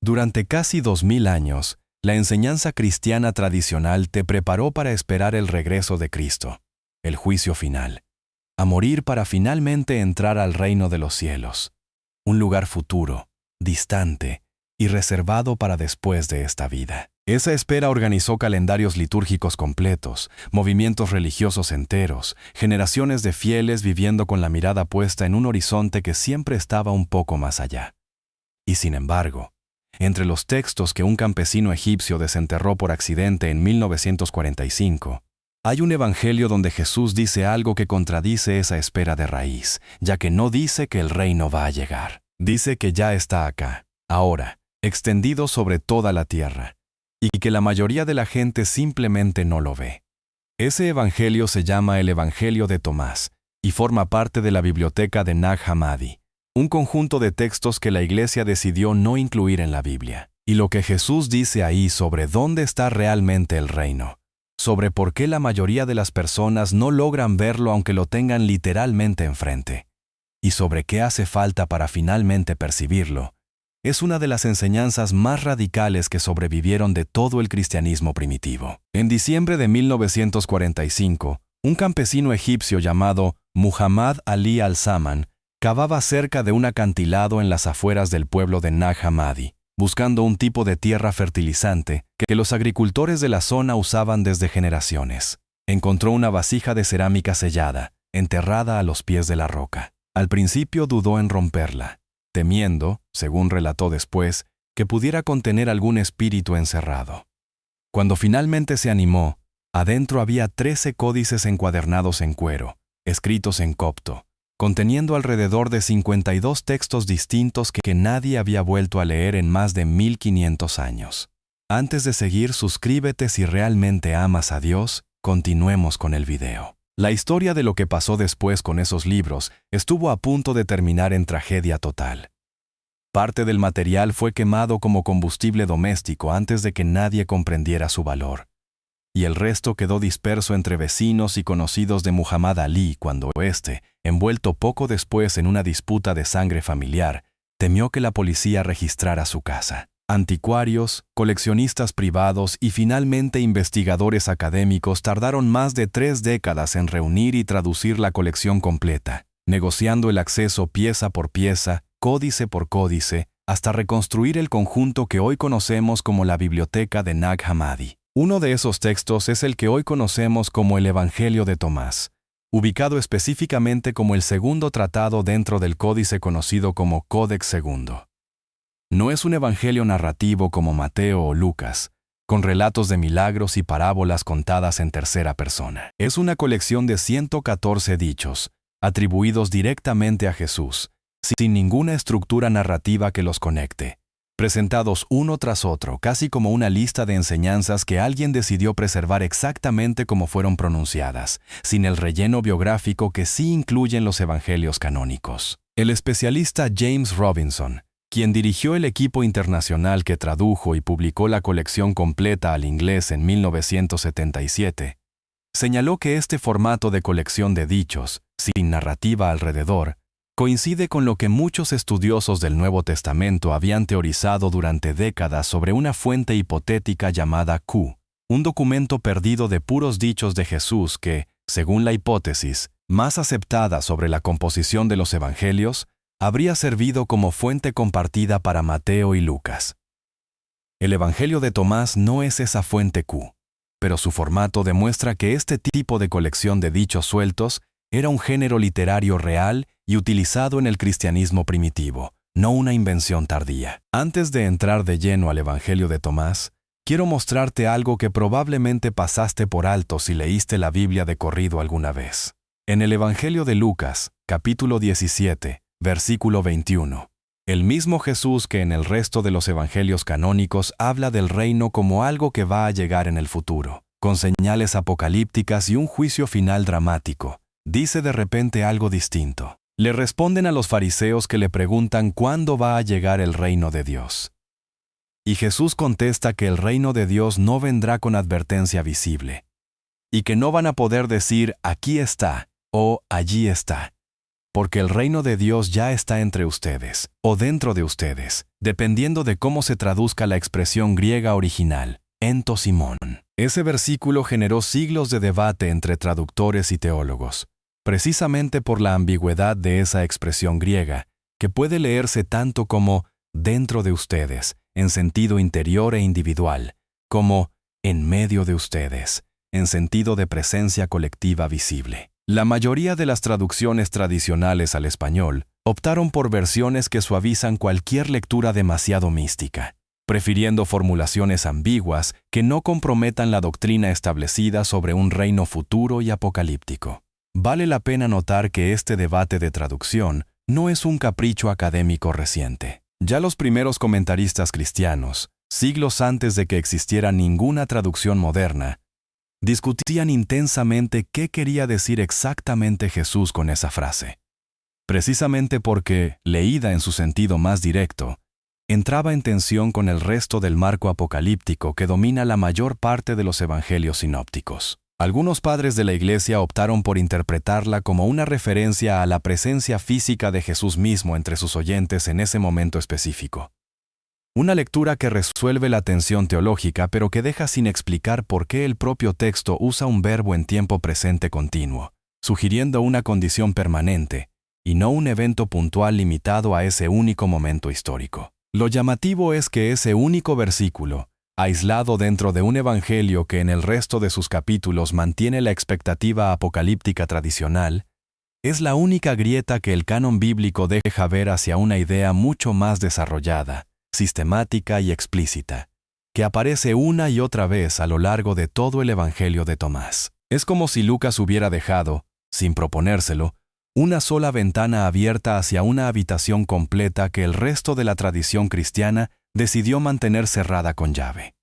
Durante casi 2000 años, la enseñanza cristiana tradicional te preparó para esperar el regreso de Cristo, el juicio final, a morir para finalmente entrar al reino de los cielos, un lugar futuro, distante y reservado para después de esta vida. Esa espera organizó calendarios litúrgicos completos, movimientos religiosos enteros, generaciones de fieles viviendo con la mirada puesta en un horizonte que siempre estaba un poco más allá. Y sin embargo, entre los textos que un campesino egipcio desenterró por accidente en 1945, hay un evangelio donde Jesús dice algo que contradice esa espera de raíz, ya que no dice que el reino va a llegar. Dice que ya está acá, ahora, extendido sobre toda la tierra, y que la mayoría de la gente simplemente no lo ve. Ese evangelio se llama el Evangelio de Tomás, y forma parte de la biblioteca de Nag Hammadi, un conjunto de textos que la Iglesia decidió no incluir en la Biblia. Y lo que Jesús dice ahí sobre dónde está realmente el reino, sobre por qué la mayoría de las personas no logran verlo aunque lo tengan literalmente enfrente, y sobre qué hace falta para finalmente percibirlo, es una de las enseñanzas más radicales que sobrevivieron de todo el cristianismo primitivo. En diciembre de 1945, un campesino egipcio llamado Muhammad Ali al-Zaman cavaba cerca de un acantilado en las afueras del pueblo de Nag Hammadi, buscando un tipo de tierra fertilizante que los agricultores de la zona usaban desde generaciones. Encontró una vasija de cerámica sellada, enterrada a los pies de la roca. Al principio dudó en romperla, temiendo, según relató después, que pudiera contener algún espíritu encerrado. Cuando finalmente se animó, adentro había 13 códices encuadernados en cuero, escritos en copto, conteniendo alrededor de 52 textos distintos que nadie había vuelto a leer en más de 1500 años. Antes de seguir, suscríbete si realmente amas a Dios, continuemos con el video. La historia de lo que pasó después con esos libros estuvo a punto de terminar en tragedia total. Parte del material fue quemado como combustible doméstico antes de que nadie comprendiera su valor, y el resto quedó disperso entre vecinos y conocidos de Muhammad Ali cuando éste, envuelto poco después en una disputa de sangre familiar, temió que la policía registrara su casa. Anticuarios, coleccionistas privados y finalmente investigadores académicos tardaron más de 3 décadas en reunir y traducir la colección completa, negociando el acceso pieza por pieza, códice por códice, hasta reconstruir el conjunto que hoy conocemos como la Biblioteca de Nag Hammadi. Uno de esos textos es el que hoy conocemos como el Evangelio de Tomás, ubicado específicamente como el segundo tratado dentro del códice conocido como Codex II. No es un evangelio narrativo como Mateo o Lucas, con relatos de milagros y parábolas contadas en tercera persona. Es una colección de 114 dichos, atribuidos directamente a Jesús, sin ninguna estructura narrativa que los conecte, presentados uno tras otro, casi como una lista de enseñanzas que alguien decidió preservar exactamente como fueron pronunciadas, sin el relleno biográfico que sí incluyen los evangelios canónicos. El especialista James Robinson, quien dirigió el equipo internacional que tradujo y publicó la colección completa al inglés en 1977, señaló que este formato de colección de dichos, sin narrativa alrededor, coincide con lo que muchos estudiosos del Nuevo Testamento habían teorizado durante décadas sobre una fuente hipotética llamada Q, un documento perdido de puros dichos de Jesús que, según la hipótesis más aceptada sobre la composición de los evangelios, habría servido como fuente compartida para Mateo y Lucas. El Evangelio de Tomás no es esa fuente Q, pero su formato demuestra que este tipo de colección de dichos sueltos era un género literario real y utilizado en el cristianismo primitivo, no una invención tardía. Antes de entrar de lleno al Evangelio de Tomás, quiero mostrarte algo que probablemente pasaste por alto si leíste la Biblia de corrido alguna vez. En el Evangelio de Lucas, capítulo 17, versículo 21. El mismo Jesús que en el resto de los evangelios canónicos habla del reino como algo que va a llegar en el futuro, con señales apocalípticas y un juicio final dramático, dice de repente algo distinto. Le responden a los fariseos que le preguntan cuándo va a llegar el reino de Dios. Y Jesús contesta que el reino de Dios no vendrá con advertencia visible, y que no van a poder decir aquí está o allí está, porque el reino de Dios ya está entre ustedes, o dentro de ustedes, dependiendo de cómo se traduzca la expresión griega original, ento simón. Ese versículo generó siglos de debate entre traductores y teólogos, precisamente por la ambigüedad de esa expresión griega, que puede leerse tanto como dentro de ustedes, en sentido interior e individual, como en medio de ustedes, en sentido de presencia colectiva visible. La mayoría de las traducciones tradicionales al español optaron por versiones que suavizan cualquier lectura demasiado mística, prefiriendo formulaciones ambiguas que no comprometan la doctrina establecida sobre un reino futuro y apocalíptico. Vale la pena notar que este debate de traducción no es un capricho académico reciente. Ya los primeros comentaristas cristianos, siglos antes de que existiera ninguna traducción moderna, discutían intensamente qué quería decir exactamente Jesús con esa frase. Precisamente porque, leída en su sentido más directo, entraba en tensión con el resto del marco apocalíptico que domina la mayor parte de los evangelios sinópticos. Algunos padres de la Iglesia optaron por interpretarla como una referencia a la presencia física de Jesús mismo entre sus oyentes en ese momento específico. Una lectura que resuelve la tensión teológica, pero que deja sin explicar por qué el propio texto usa un verbo en tiempo presente continuo, sugiriendo una condición permanente, y no un evento puntual limitado a ese único momento histórico. Lo llamativo es que ese único versículo, aislado dentro de un evangelio que en el resto de sus capítulos mantiene la expectativa apocalíptica tradicional, es la única grieta que el canon bíblico deja ver hacia una idea mucho más desarrollada, sistemática y explícita, que aparece una y otra vez a lo largo de todo el Evangelio de Tomás. Es como si Lucas hubiera dejado, sin proponérselo, una sola ventana abierta hacia una habitación completa que el resto de la tradición cristiana decidió mantener cerrada con llave.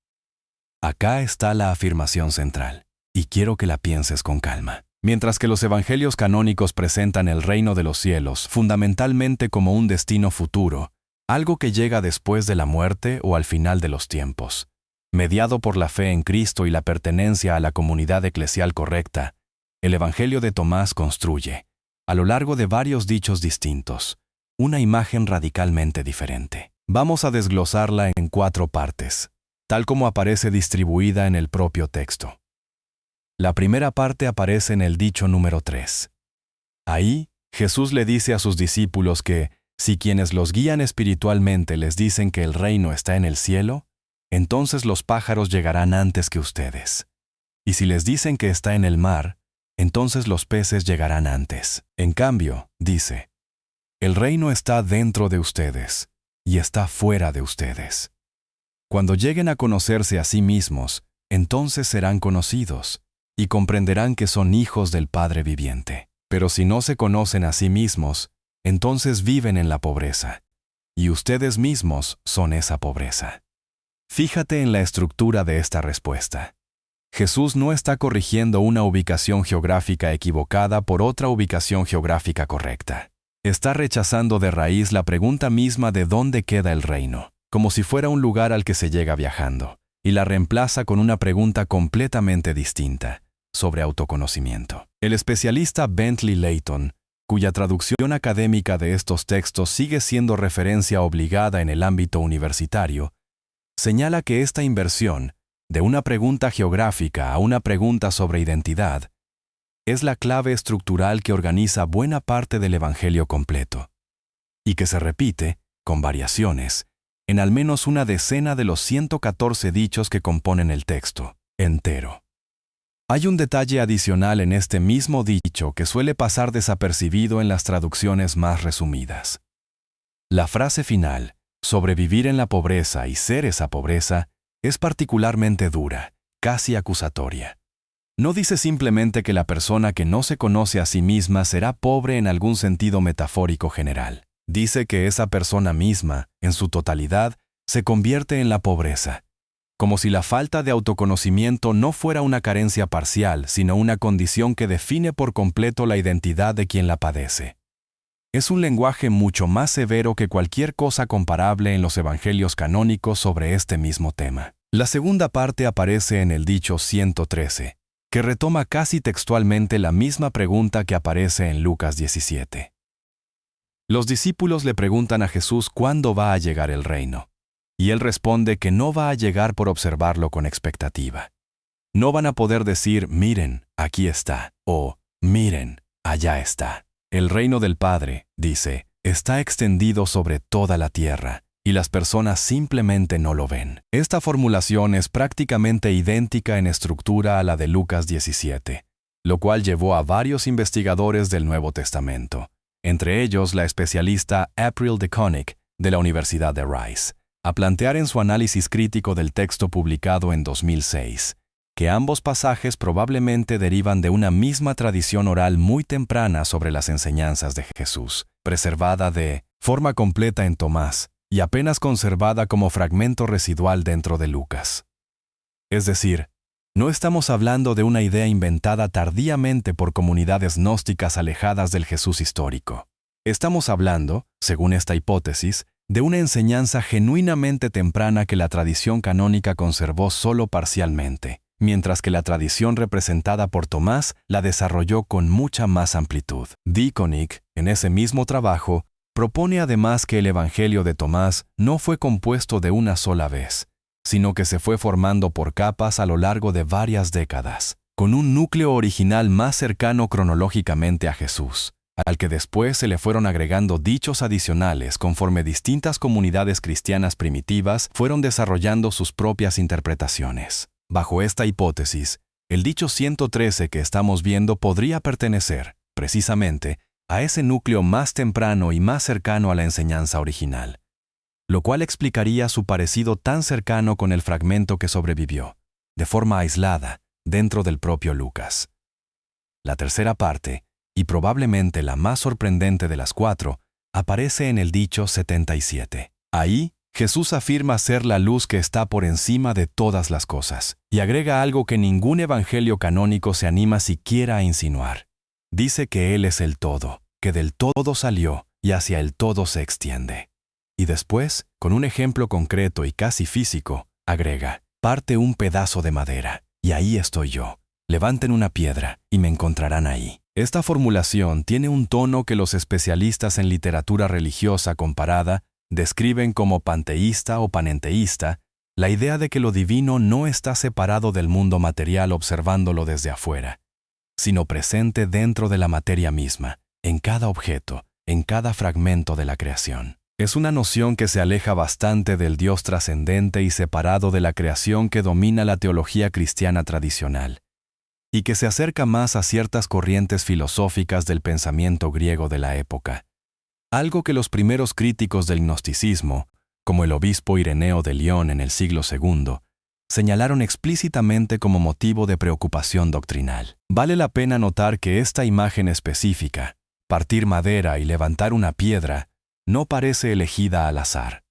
Acá está la afirmación central, y quiero que la pienses con calma. Mientras que los evangelios canónicos presentan el reino de los cielos fundamentalmente como un destino futuro, algo que llega después de la muerte o al final de los tiempos, mediado por la fe en Cristo y la pertenencia a la comunidad eclesial correcta, el Evangelio de Tomás construye, a lo largo de varios dichos distintos, una imagen radicalmente diferente. Vamos a desglosarla en 4 partes, tal como aparece distribuida en el propio texto. La primera parte aparece en el dicho número 3. Ahí, Jesús le dice a sus discípulos que, si quienes los guían espiritualmente les dicen que el reino está en el cielo, entonces los pájaros llegarán antes que ustedes. Y si les dicen que está en el mar, entonces los peces llegarán antes. En cambio, dice, el reino está dentro de ustedes y está fuera de ustedes. Cuando lleguen a conocerse a sí mismos, entonces serán conocidos y comprenderán que son hijos del Padre viviente. Pero si no se conocen a sí mismos, entonces viven en la pobreza, y ustedes mismos son esa pobreza. Fíjate en la estructura de esta respuesta. Jesús no está corrigiendo una ubicación geográfica equivocada por otra ubicación geográfica correcta. Está rechazando de raíz la pregunta misma de dónde queda el reino, como si fuera un lugar al que se llega viajando, y la reemplaza con una pregunta completamente distinta, sobre autoconocimiento. El especialista Bentley Layton, cuya traducción académica de estos textos sigue siendo referencia obligada en el ámbito universitario, señala que esta inversión, de una pregunta geográfica a una pregunta sobre identidad, es la clave estructural que organiza buena parte del Evangelio completo, y que se repite, con variaciones, en al menos una decena de los 114 dichos que componen el texto entero. Hay un detalle adicional en este mismo dicho que suele pasar desapercibido en las traducciones más resumidas. La frase final, sobrevivir en la pobreza y ser esa pobreza, es particularmente dura, casi acusatoria. No dice simplemente que la persona que no se conoce a sí misma será pobre en algún sentido metafórico general. Dice que esa persona misma, en su totalidad, se convierte en la pobreza, como si la falta de autoconocimiento no fuera una carencia parcial, sino una condición que define por completo la identidad de quien la padece. Es un lenguaje mucho más severo que cualquier cosa comparable en los evangelios canónicos sobre este mismo tema. La segunda parte aparece en el dicho 113, que retoma casi textualmente la misma pregunta que aparece en Lucas 17. Los discípulos le preguntan a Jesús cuándo va a llegar el reino. Y él responde que no va a llegar por observarlo con expectativa. No van a poder decir, miren, aquí está, o miren, allá está. El reino del Padre, dice, está extendido sobre toda la tierra, y las personas simplemente no lo ven. Esta formulación es prácticamente idéntica en estructura a la de Lucas 17, lo cual llevó a varios investigadores del Nuevo Testamento, entre ellos la especialista April de Koenig de la Universidad de Rice, a plantear en su análisis crítico del texto publicado en 2006, que ambos pasajes probablemente derivan de una misma tradición oral muy temprana sobre las enseñanzas de Jesús, preservada de forma completa en Tomás y apenas conservada como fragmento residual dentro de Lucas. Es decir, no estamos hablando de una idea inventada tardíamente por comunidades gnósticas alejadas del Jesús histórico. Estamos hablando, según esta hipótesis, de una enseñanza genuinamente temprana que la tradición canónica conservó solo parcialmente, mientras que la tradición representada por Tomás la desarrolló con mucha más amplitud. D. Koenig, en ese mismo trabajo, propone además que el Evangelio de Tomás no fue compuesto de una sola vez, sino que se fue formando por capas a lo largo de varias décadas, con un núcleo original más cercano cronológicamente a Jesús, al que después se le fueron agregando dichos adicionales conforme distintas comunidades cristianas primitivas fueron desarrollando sus propias interpretaciones. Bajo esta hipótesis, el dicho 113 que estamos viendo podría pertenecer, precisamente, a ese núcleo más temprano y más cercano a la enseñanza original, lo cual explicaría su parecido tan cercano con el fragmento que sobrevivió, de forma aislada, dentro del propio Lucas. La tercera parte, y probablemente la más sorprendente de las cuatro, aparece en el dicho 77. Ahí, Jesús afirma ser la luz que está por encima de todas las cosas, y agrega algo que ningún evangelio canónico se anima siquiera a insinuar. Dice que Él es el todo, que del todo salió y hacia el todo se extiende. Y después, con un ejemplo concreto y casi físico, agrega, parte un pedazo de madera, y ahí estoy yo. Levanten una piedra y me encontrarán ahí. Esta formulación tiene un tono que los especialistas en literatura religiosa comparada describen como panteísta o panenteísta, la idea de que lo divino no está separado del mundo material observándolo desde afuera, sino presente dentro de la materia misma, en cada objeto, en cada fragmento de la creación. Es una noción que se aleja bastante del Dios trascendente y separado de la creación que domina la teología cristiana tradicional, y que se acerca más a ciertas corrientes filosóficas del pensamiento griego de la época. Algo que los primeros críticos del gnosticismo, como el obispo Ireneo de León en el siglo II, señalaron explícitamente como motivo de preocupación doctrinal. Vale la pena notar que esta imagen específica, partir madera y levantar una piedra, no parece elegida al azar.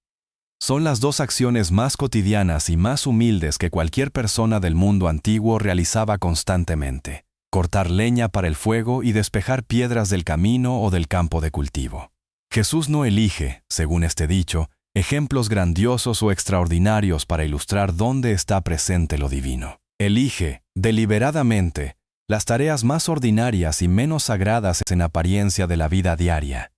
Son las dos acciones más cotidianas y más humildes que cualquier persona del mundo antiguo realizaba constantemente: cortar leña para el fuego y despejar piedras del camino o del campo de cultivo. Jesús no elige, según este dicho, ejemplos grandiosos o extraordinarios para ilustrar dónde está presente lo divino. Elige, deliberadamente, las tareas más ordinarias y menos sagradas en apariencia de la vida diaria,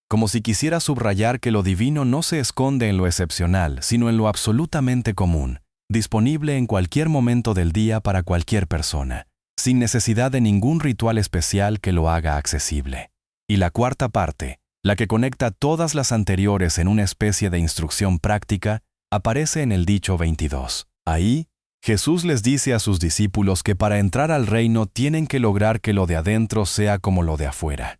como si quisiera subrayar que lo divino no se esconde en lo excepcional, sino en lo absolutamente común, disponible en cualquier momento del día para cualquier persona, sin necesidad de ningún ritual especial que lo haga accesible. Y la cuarta parte, la que conecta todas las anteriores en una especie de instrucción práctica, aparece en el dicho 22. Ahí, Jesús les dice a sus discípulos que para entrar al reino tienen que lograr que lo de adentro sea como lo de afuera,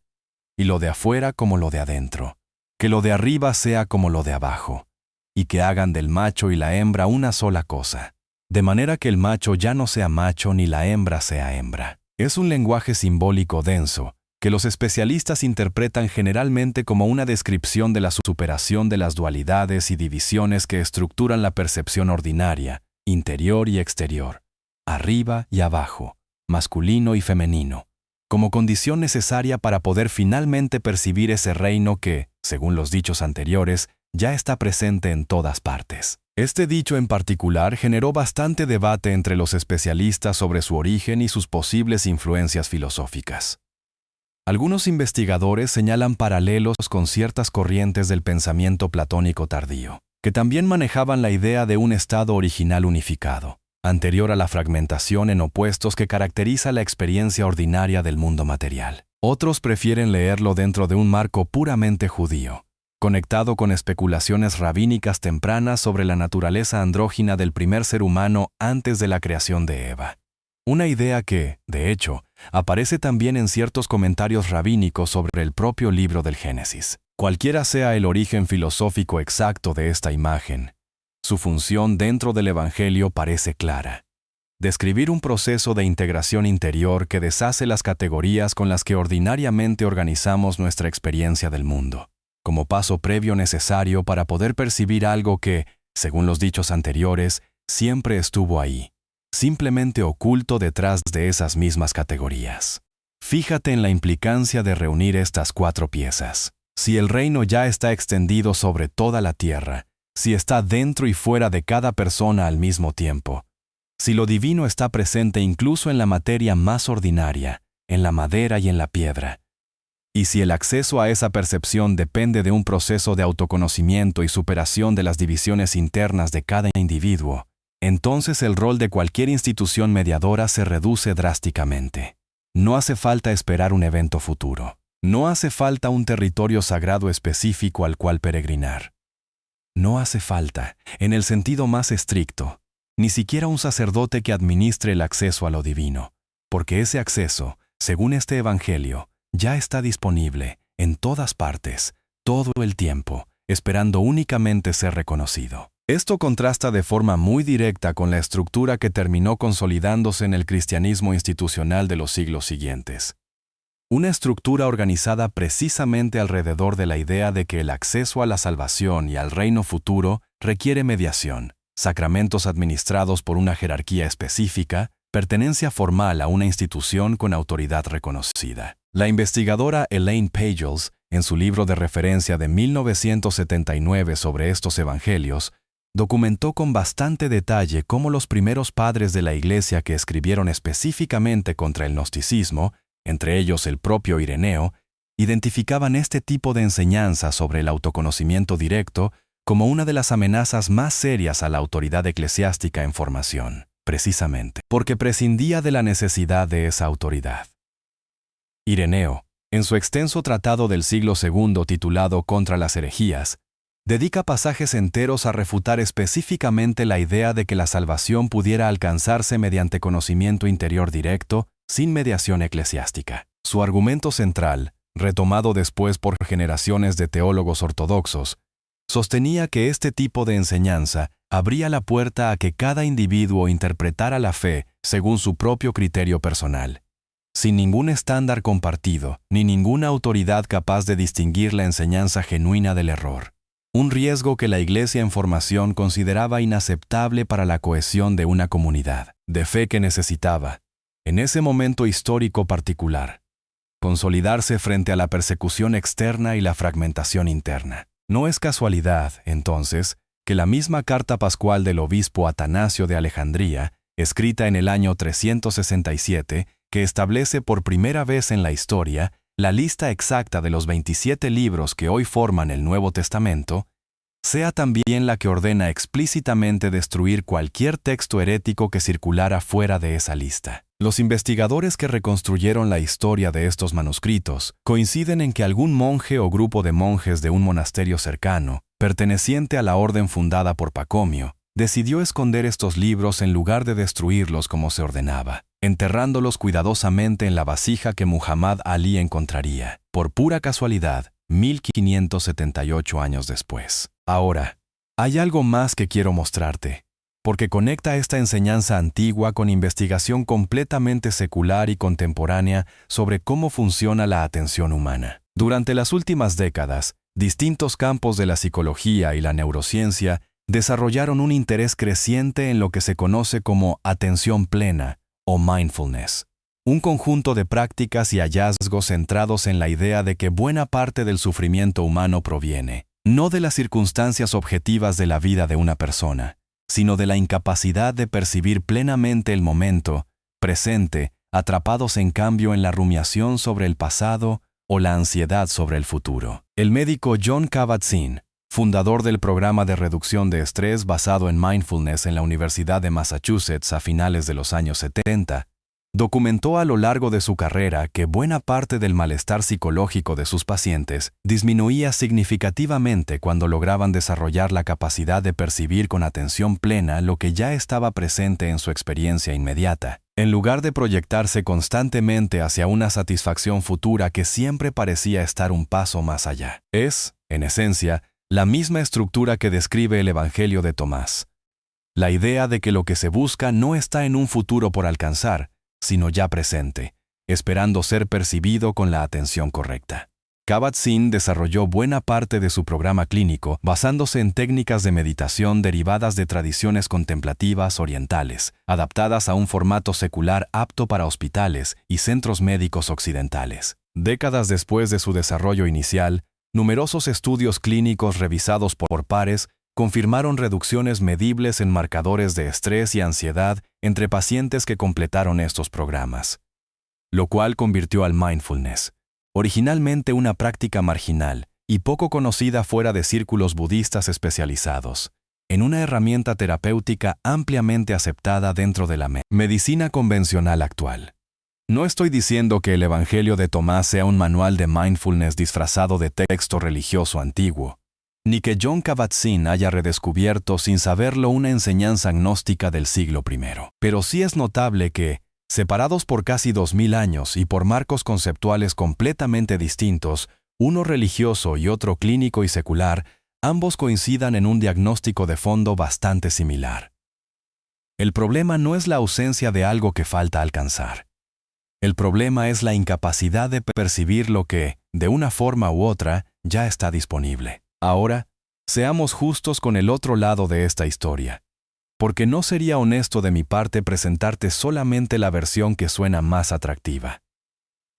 y lo de afuera como lo de adentro, que lo de arriba sea como lo de abajo, y que hagan del macho y la hembra una sola cosa, de manera que el macho ya no sea macho ni la hembra sea hembra. Es un lenguaje simbólico denso, que los especialistas interpretan generalmente como una descripción de la superación de las dualidades y divisiones que estructuran la percepción ordinaria, interior y exterior, arriba y abajo, masculino y femenino, como condición necesaria para poder finalmente percibir ese reino que, según los dichos anteriores, ya está presente en todas partes. Este dicho en particular generó bastante debate entre los especialistas sobre su origen y sus posibles influencias filosóficas. Algunos investigadores señalan paralelos con ciertas corrientes del pensamiento platónico tardío, que también manejaban la idea de un estado original unificado, anterior a la fragmentación en opuestos que caracteriza la experiencia ordinaria del mundo material. Otros prefieren leerlo dentro de un marco puramente judío, conectado con especulaciones rabínicas tempranas sobre la naturaleza andrógina del primer ser humano antes de la creación de Eva. Una idea que, de hecho, aparece también en ciertos comentarios rabínicos sobre el propio libro del Génesis. Cualquiera sea el origen filosófico exacto de esta imagen, su función dentro del Evangelio parece clara: describir un proceso de integración interior que deshace las categorías con las que ordinariamente organizamos nuestra experiencia del mundo, como paso previo necesario para poder percibir algo que, según los dichos anteriores, siempre estuvo ahí, simplemente oculto detrás de esas mismas categorías. Fíjate en la implicancia de reunir estas 4 piezas. Si el reino ya está extendido sobre toda la tierra, si está dentro y fuera de cada persona al mismo tiempo, si lo divino está presente incluso en la materia más ordinaria, en la madera y en la piedra, y si el acceso a esa percepción depende de un proceso de autoconocimiento y superación de las divisiones internas de cada individuo, entonces el rol de cualquier institución mediadora se reduce drásticamente. No hace falta esperar un evento futuro. No hace falta un territorio sagrado específico al cual peregrinar. No hace falta, en el sentido más estricto, ni siquiera un sacerdote que administre el acceso a lo divino, porque ese acceso, según este Evangelio, ya está disponible en todas partes, todo el tiempo, esperando únicamente ser reconocido. Esto contrasta de forma muy directa con la estructura que terminó consolidándose en el cristianismo institucional de los siglos siguientes. Una estructura organizada precisamente alrededor de la idea de que el acceso a la salvación y al reino futuro requiere mediación, sacramentos administrados por una jerarquía específica, pertenencia formal a una institución con autoridad reconocida. La investigadora Elaine Pagels, en su libro de referencia de 1979 sobre estos evangelios, documentó con bastante detalle cómo los primeros padres de la Iglesia que escribieron específicamente contra el gnosticismo, entre ellos el propio Ireneo, identificaban este tipo de enseñanza sobre el autoconocimiento directo como una de las amenazas más serias a la autoridad eclesiástica en formación, precisamente porque prescindía de la necesidad de esa autoridad. Ireneo, en su extenso tratado del siglo II titulado Contra las herejías, dedica pasajes enteros a refutar específicamente la idea de que la salvación pudiera alcanzarse mediante conocimiento interior directo, sin mediación eclesiástica. Su argumento central, retomado después por generaciones de teólogos ortodoxos, sostenía que este tipo de enseñanza abría la puerta a que cada individuo interpretara la fe según su propio criterio personal, sin ningún estándar compartido, ni ninguna autoridad capaz de distinguir la enseñanza genuina del error. Un riesgo que la Iglesia en formación consideraba inaceptable para la cohesión de una comunidad de fe que necesitaba, en ese momento histórico particular, consolidarse frente a la persecución externa y la fragmentación interna. No es casualidad, entonces, que la misma carta pascual del obispo Atanasio de Alejandría, escrita en el año 367, que establece por primera vez en la historia la lista exacta de los 27 libros que hoy forman el Nuevo Testamento, sea también la que ordena explícitamente destruir cualquier texto herético que circulara fuera de esa lista. Los investigadores que reconstruyeron la historia de estos manuscritos coinciden en que algún monje o grupo de monjes de un monasterio cercano, perteneciente a la orden fundada por Pacomio, decidió esconder estos libros en lugar de destruirlos como se ordenaba, enterrándolos cuidadosamente en la vasija que Muhammad Ali encontraría, por pura casualidad, 1578 años después. Ahora, hay algo más que quiero mostrarte, porque conecta esta enseñanza antigua con investigación completamente secular y contemporánea sobre cómo funciona la atención humana. Durante las últimas décadas, distintos campos de la psicología y la neurociencia desarrollaron un interés creciente en lo que se conoce como atención plena o mindfulness, un conjunto de prácticas y hallazgos centrados en la idea de que buena parte del sufrimiento humano proviene, no de las circunstancias objetivas de la vida de una persona, sino de la incapacidad de percibir plenamente el momento presente atrapados en cambio en la rumiación sobre el pasado o la ansiedad sobre el futuro. El médico Jon Kabat-Zinn, fundador del programa de reducción de estrés basado en mindfulness en la Universidad de Massachusetts a finales de los años 70, documentó a lo largo de su carrera que buena parte del malestar psicológico de sus pacientes disminuía significativamente cuando lograban desarrollar la capacidad de percibir con atención plena lo que ya estaba presente en su experiencia inmediata, en lugar de proyectarse constantemente hacia una satisfacción futura que siempre parecía estar un paso más allá. Es, en esencia, la misma estructura que describe el Evangelio de Tomás. La idea de que lo que se busca no está en un futuro por alcanzar, sino ya presente, esperando ser percibido con la atención correcta. Kabat-Zinn desarrolló buena parte de su programa clínico basándose en técnicas de meditación derivadas de tradiciones contemplativas orientales, adaptadas a un formato secular apto para hospitales y centros médicos occidentales. Décadas después de su desarrollo inicial, numerosos estudios clínicos revisados por pares confirmaron reducciones medibles en marcadores de estrés y ansiedad entre pacientes que completaron estos programas, lo cual convirtió al mindfulness, originalmente una práctica marginal y poco conocida fuera de círculos budistas especializados, en una herramienta terapéutica ampliamente aceptada dentro de la medicina convencional actual. No estoy diciendo que el Evangelio de Tomás sea un manual de mindfulness disfrazado de texto religioso antiguo, ni que Jon Kabat-Zinn haya redescubierto sin saberlo una enseñanza agnóstica del siglo I. Pero sí es notable que, separados por casi 2000 años y por marcos conceptuales completamente distintos, uno religioso y otro clínico y secular, ambos coincidan en un diagnóstico de fondo bastante similar. El problema no es la ausencia de algo que falta alcanzar. El problema es la incapacidad de percibir lo que, de una forma u otra, ya está disponible. Ahora, seamos justos con el otro lado de esta historia, porque no sería honesto de mi parte presentarte solamente la versión que suena más atractiva.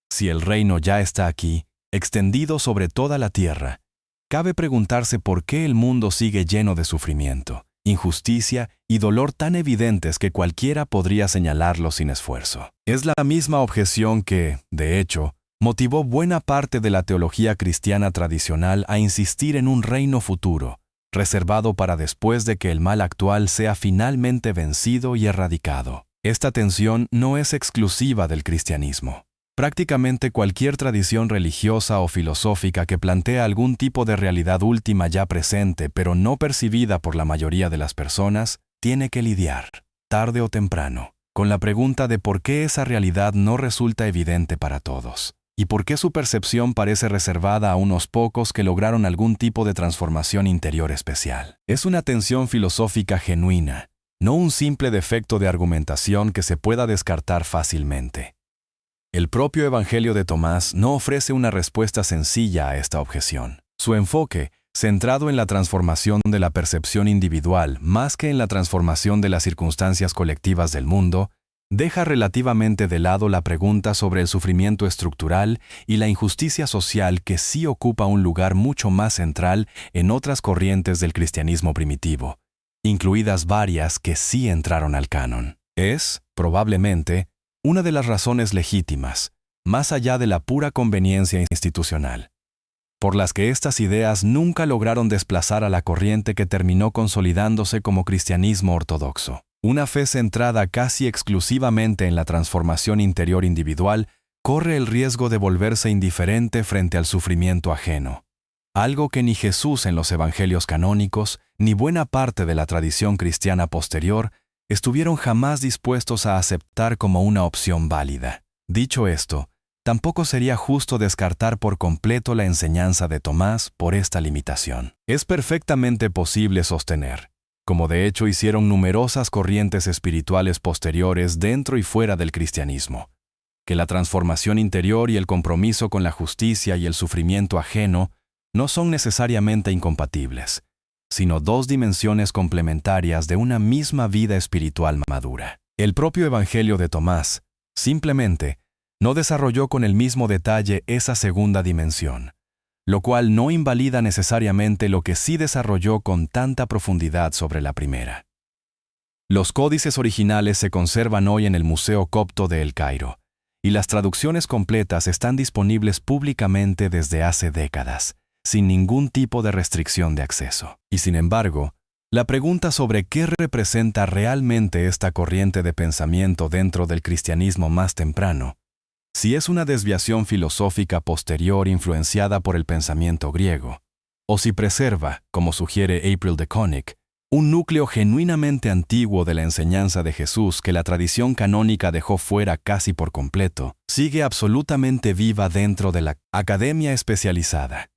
Si el reino ya está aquí, extendido sobre toda la tierra, cabe preguntarse por qué el mundo sigue lleno de sufrimiento, injusticia y dolor tan evidentes que cualquiera podría señalarlo sin esfuerzo. Es la misma objeción que, de hecho, motivó buena parte de la teología cristiana tradicional a insistir en un reino futuro, reservado para después de que el mal actual sea finalmente vencido y erradicado. Esta tensión no es exclusiva del cristianismo. Prácticamente cualquier tradición religiosa o filosófica que plantea algún tipo de realidad última ya presente pero no percibida por la mayoría de las personas, tiene que lidiar, tarde o temprano, con la pregunta de por qué esa realidad no resulta evidente para todos. ¿Y por qué su percepción parece reservada a unos pocos que lograron algún tipo de transformación interior especial? Es una tensión filosófica genuina, no un simple defecto de argumentación que se pueda descartar fácilmente. El propio Evangelio de Tomás no ofrece una respuesta sencilla a esta objeción. Su enfoque, centrado en la transformación de la percepción individual más que en la transformación de las circunstancias colectivas del mundo, deja relativamente de lado la pregunta sobre el sufrimiento estructural y la injusticia social que sí ocupa un lugar mucho más central en otras corrientes del cristianismo primitivo, incluidas varias que sí entraron al canon. Es, probablemente, una de las razones legítimas, más allá de la pura conveniencia institucional, por las que estas ideas nunca lograron desplazar a la corriente que terminó consolidándose como cristianismo ortodoxo. Una fe centrada casi exclusivamente en la transformación interior individual corre el riesgo de volverse indiferente frente al sufrimiento ajeno, algo que ni Jesús en los evangelios canónicos, ni buena parte de la tradición cristiana posterior, estuvieron jamás dispuestos a aceptar como una opción válida. Dicho esto, tampoco sería justo descartar por completo la enseñanza de Tomás por esta limitación. Es perfectamente posible sostener, como de hecho hicieron numerosas corrientes espirituales posteriores dentro y fuera del cristianismo, que la transformación interior y el compromiso con la justicia y el sufrimiento ajeno no son necesariamente incompatibles, sino dos dimensiones complementarias de una misma vida espiritual madura. El propio Evangelio de Tomás, simplemente, no desarrolló con el mismo detalle esa segunda dimensión, lo cual no invalida necesariamente lo que sí desarrolló con tanta profundidad sobre la primera. Los códices originales se conservan hoy en el Museo Copto de El Cairo, y las traducciones completas están disponibles públicamente desde hace décadas, sin ningún tipo de restricción de acceso. Y sin embargo, la pregunta sobre qué representa realmente esta corriente de pensamiento dentro del cristianismo más temprano, si es una desviación filosófica posterior influenciada por el pensamiento griego, o si preserva, como sugiere April de Konig, un núcleo genuinamente antiguo de la enseñanza de Jesús que la tradición canónica dejó fuera casi por completo, sigue absolutamente viva dentro de la academia especializada.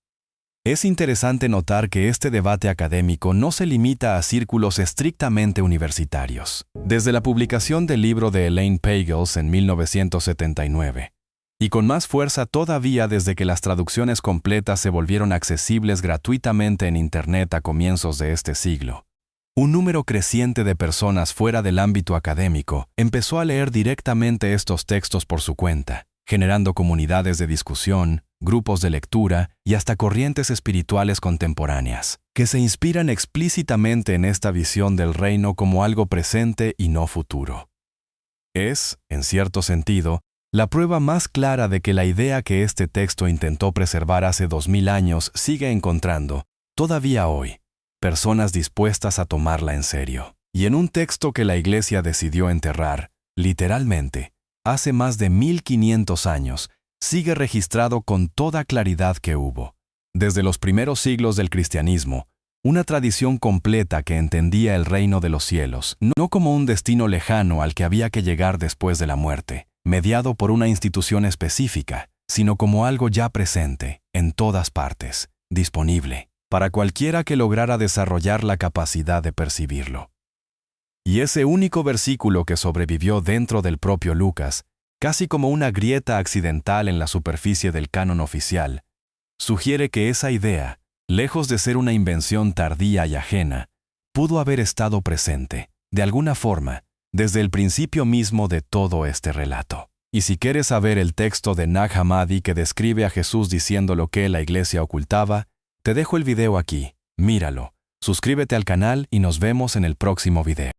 Es interesante notar que este debate académico no se limita a círculos estrictamente universitarios. Desde la publicación del libro de Elaine Pagels en 1979, y con más fuerza todavía desde que las traducciones completas se volvieron accesibles gratuitamente en Internet a comienzos de este siglo, un número creciente de personas fuera del ámbito académico empezó a leer directamente estos textos por su cuenta, generando comunidades de discusión, grupos de lectura y hasta corrientes espirituales contemporáneas, que se inspiran explícitamente en esta visión del reino como algo presente y no futuro. Es, en cierto sentido, la prueba más clara de que la idea que este texto intentó preservar hace 2000 años sigue encontrando, todavía hoy, personas dispuestas a tomarla en serio. Y en un texto que la Iglesia decidió enterrar, literalmente, hace más de 1500 años, sigue registrado con toda claridad que hubo, desde los primeros siglos del cristianismo, una tradición completa que entendía el reino de los cielos, no como un destino lejano al que había que llegar después de la muerte, mediado por una institución específica, sino como algo ya presente, en todas partes, disponible, para cualquiera que lograra desarrollar la capacidad de percibirlo. Y ese único versículo que sobrevivió dentro del propio Lucas, casi como una grieta accidental en la superficie del canon oficial, sugiere que esa idea, lejos de ser una invención tardía y ajena, pudo haber estado presente, de alguna forma, desde el principio mismo de todo este relato. Y si quieres saber el texto de Nag Hammadi que describe a Jesús diciendo lo que la Iglesia ocultaba, te dejo el video aquí, míralo, suscríbete al canal y nos vemos en el próximo video.